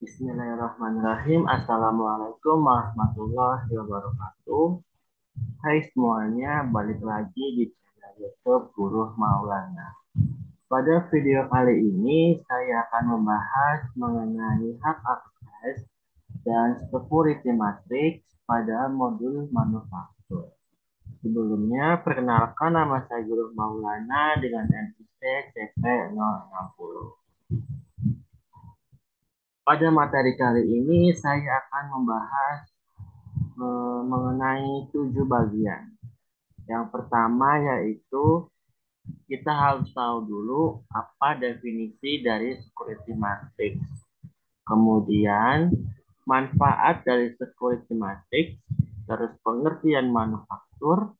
Bismillahirrahmanirrahim. Assalamualaikum warahmatullahi wabarakatuh. Hai semuanya, balik lagi di channel YouTube Guru Maulana. Pada video kali ini, saya akan membahas mengenai hak akses dan security matrix pada modul manufaktur. Sebelumnya, perkenalkan nama saya Guru Maulana dengan NIC CP060. Pada materi kali ini, saya akan membahas mengenai 7 bagian. Yang pertama yaitu kita harus tahu dulu apa definisi dari security matrix. Kemudian manfaat dari security matrix, terus pengertian manufaktur,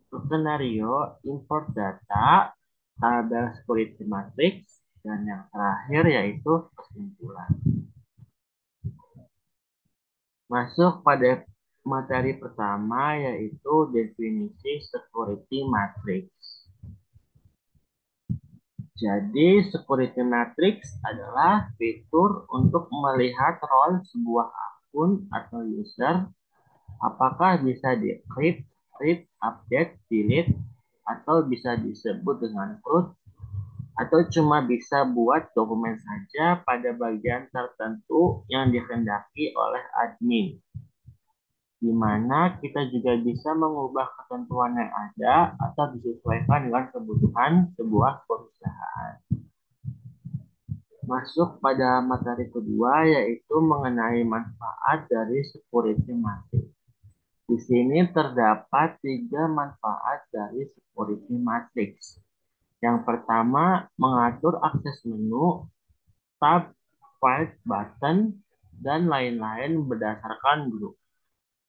skenario, import data, tabel security matrix, dan yang terakhir yaitu kesimpulan. Masuk pada materi pertama yaitu definisi security matrix. Jadi security matrix adalah fitur untuk melihat role sebuah akun atau user, apakah bisa di-crypt, read, update, delete, atau bisa disebut dengan root, atau cuma bisa buat dokumen saja pada bagian tertentu yang dikehendaki oleh admin, di mana kita juga bisa mengubah ketentuan yang ada atau disesuaikan dengan kebutuhan sebuah perusahaan. Masuk pada materi kedua yaitu mengenai manfaat dari security matrix. Di sini terdapat 3 manfaat dari security matrix. Yang pertama, mengatur akses menu, tab, file, button, dan lain-lain berdasarkan grup.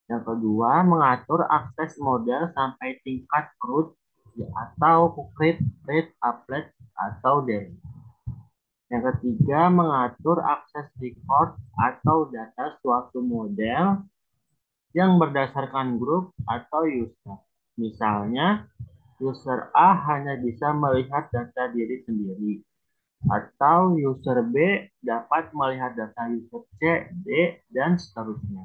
Yang kedua, mengatur akses model sampai tingkat root atau create, read, upload, atau delete. Yang ketiga, mengatur akses record atau data suatu model yang berdasarkan grup atau user. Misalnya, user A hanya bisa melihat data diri sendiri, atau user B dapat melihat data user C, D, dan seterusnya.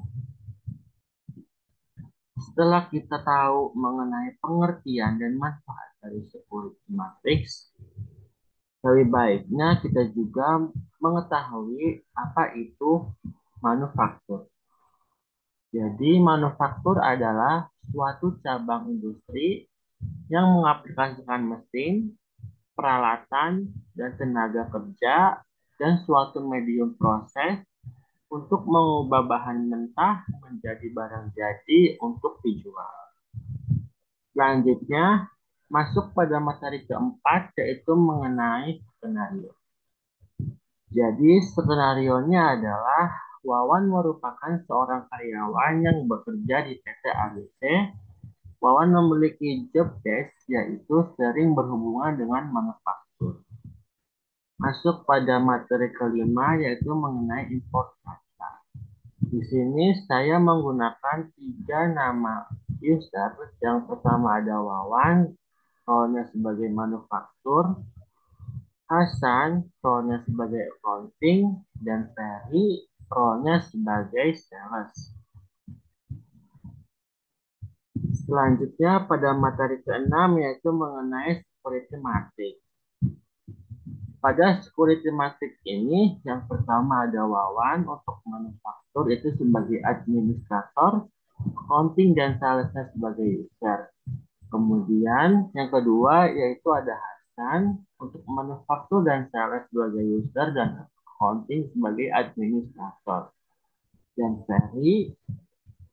Setelah kita tahu mengenai pengertian dan manfaat dari security matrix, lebih baiknya kita juga mengetahui apa itu manufaktur. Jadi manufaktur adalah suatu cabang industri yang mengaplikasikan mesin, peralatan, dan tenaga kerja dan suatu medium proses untuk mengubah bahan mentah menjadi barang jadi untuk dijual. Selanjutnya, masuk pada materi keempat yaitu mengenai skenario. Jadi skenario-nya adalah Wawan merupakan seorang karyawan yang bekerja di PT ABC. Wawan memiliki job desk yaitu sering berhubungan dengan manufaktur. Masuk pada materi kelima yaitu mengenai import data. Di sini saya menggunakan 3 nama user. Yang pertama ada Wawan, role-nya sebagai manufaktur, Hasan, role-nya sebagai accounting, dan Ferry, role-nya sebagai sales. Selanjutnya pada materi ke-6 yaitu mengenai security matrix. Pada security matrix ini yang pertama ada Wawan untuk manufaktur itu sebagai administrator, accounting dan salesnya sebagai user. Kemudian yang kedua yaitu ada Hasan untuk manufaktur dan sales sebagai user dan accounting sebagai administrator. Dan Ferry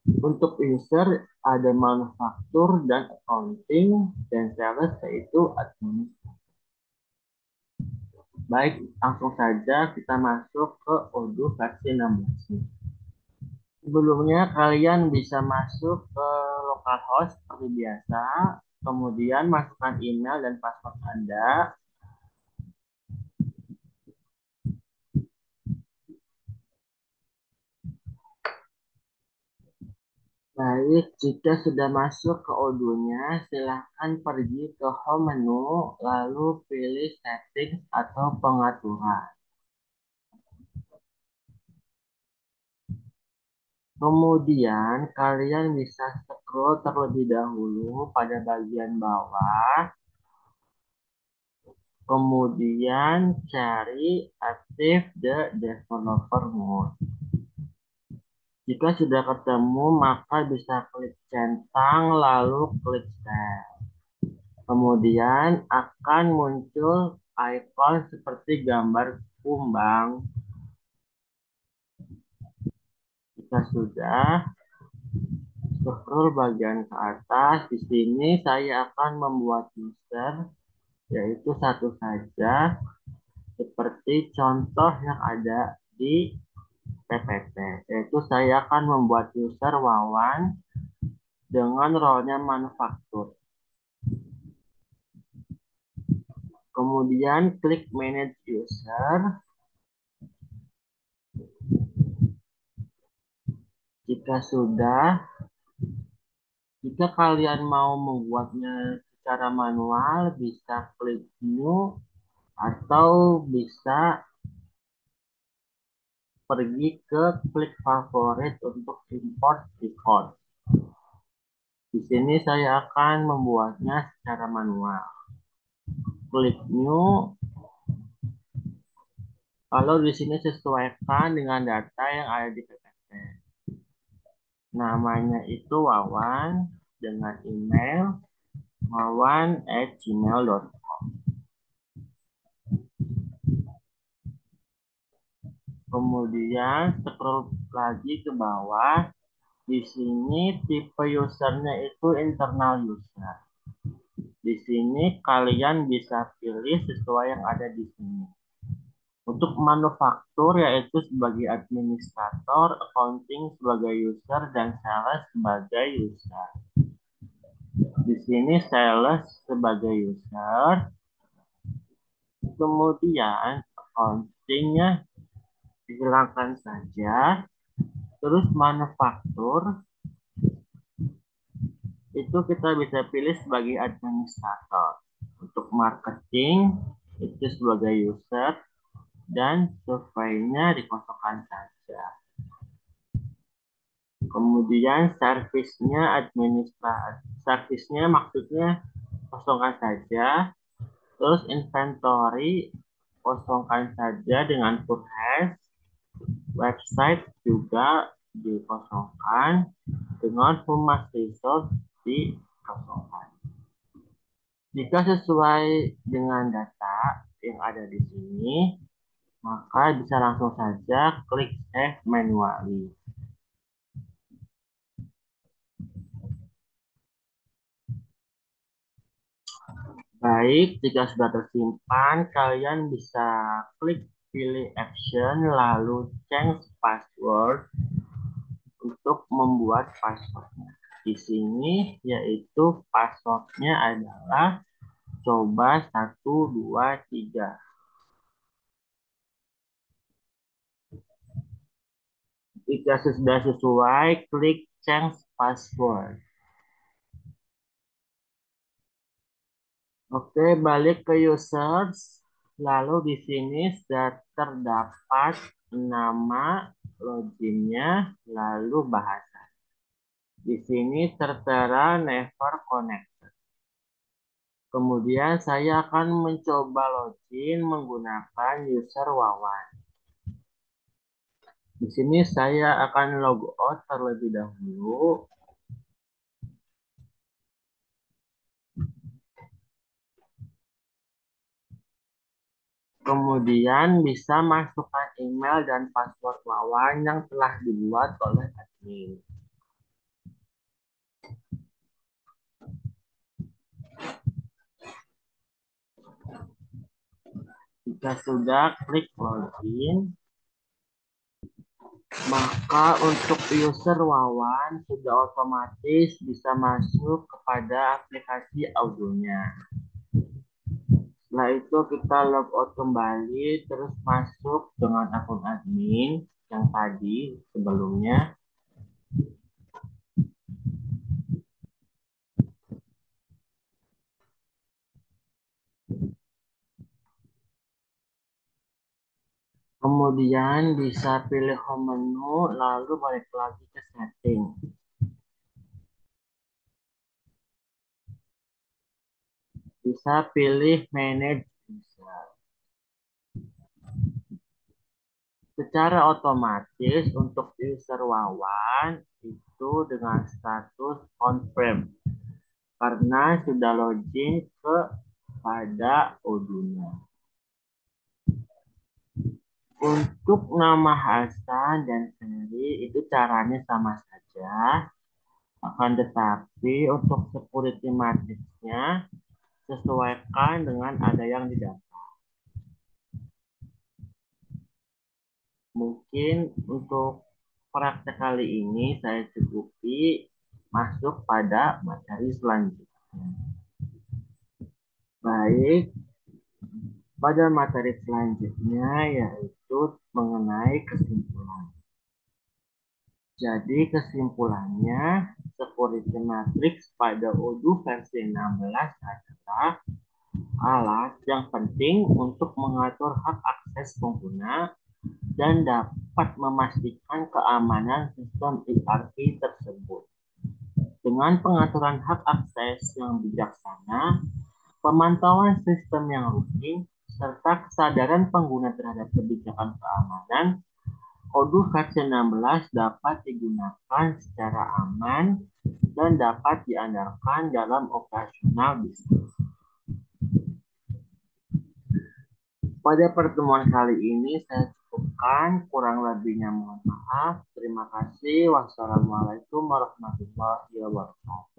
untuk user ada manufaktur dan accounting dan sales yaitu administrator. Baik, langsung saja kita masuk ke Odoo versi 16. Sebelumnya kalian bisa masuk ke localhost seperti biasa, kemudian masukkan email dan password Anda. Baik, jika sudah masuk ke Odoo-nya, silahkan pergi ke home menu, lalu pilih settings atau pengaturan. Kemudian kalian bisa scroll terlebih dahulu pada bagian bawah. Kemudian cari Active the Developer Mode. Jika sudah ketemu, maka bisa klik centang lalu klik Save. Kemudian akan muncul icon seperti gambar kumbang. Jika sudah, scroll bagian ke atas. Di sini saya akan membuat user, yaitu satu saja, seperti contoh yang ada di PPT. Yaitu saya akan membuat user Wawan dengan role-nya manufaktur. Kemudian klik Manage User. Jika sudah, jika kalian mau membuatnya secara manual, bisa klik New atau bisa pergi ke klik favorit untuk import record. Di sini saya akan membuatnya secara manual. Klik New. Kalau di sini sesuaikan dengan data yang ada di PPT. Namanya itu Wawan dengan email wawan@gmail.com. Kemudian scroll lagi ke bawah. Di sini tipe usernya itu internal user. Di sini kalian bisa pilih sesuai yang ada di sini. Untuk manufaktur yaitu sebagai administrator, accounting sebagai user, dan sales sebagai user. Di sini sales sebagai user. Kemudian accountingnya dihilangkan saja. Terus manufaktur itu kita bisa pilih sebagai administrator. Untuk marketing itu sebagai user dan surveinya dikosongkan saja. Kemudian servisnya maksudnya kosongkan saja. Terus inventory kosongkan saja dengan purchase. Website juga dikosongkan dengan human resource dikosongkan. Jika sesuai dengan data yang ada di sini, maka bisa langsung saja klik Save Manually. Baik, jika sudah tersimpan, kalian bisa klik pilih action, lalu change password untuk membuat passwordnya. Di sini yaitu passwordnya adalah coba 123. Jika sudah sesuai, klik change password. Oke, balik ke users. Lalu di sini sudah terdapat nama loginnya, lalu bahasa. Di sini tertera never connected. Kemudian saya akan mencoba login menggunakan user Wawan. Di sini saya akan log out terlebih dahulu. Kemudian bisa masukkan email dan password Wawan yang telah dibuat oleh admin. Jika sudah, klik login. Maka untuk user Wawan sudah otomatis bisa masuk kepada aplikasi audionya. Setelah itu kita logout kembali, terus masuk dengan akun admin yang tadi sebelumnya. Kemudian bisa pilih home menu, lalu balik lagi ke setting. Bisa pilih manage user. Secara otomatis untuk user Wawan itu dengan status confirm karena sudah login ke pada Odoo-nya. Untuk nama Hasan dan Ferry itu caranya sama saja, akan tetapi untuk security matrixnya sesuaikan dengan ada yang didata. Mungkin untuk praktek kali ini saya cukupi, masuk pada materi selanjutnya. Baik, pada materi selanjutnya yaitu mengenai kesimpulan. Jadi kesimpulannya, security matrix pada Odoo versi 16 adalah alat yang penting untuk mengatur hak akses pengguna dan dapat memastikan keamanan sistem ERP tersebut. Dengan pengaturan hak akses yang bijaksana, pemantauan sistem yang rutin, serta kesadaran pengguna terhadap kebijakan keamanan, Odoo versi 16 dapat digunakan secara aman dan dapat diandalkan dalam operasional bisnis. Pada pertemuan kali ini saya cukupkan, kurang lebihnya mohon maaf. Terima kasih. Wassalamualaikum warahmatullahi wabarakatuh.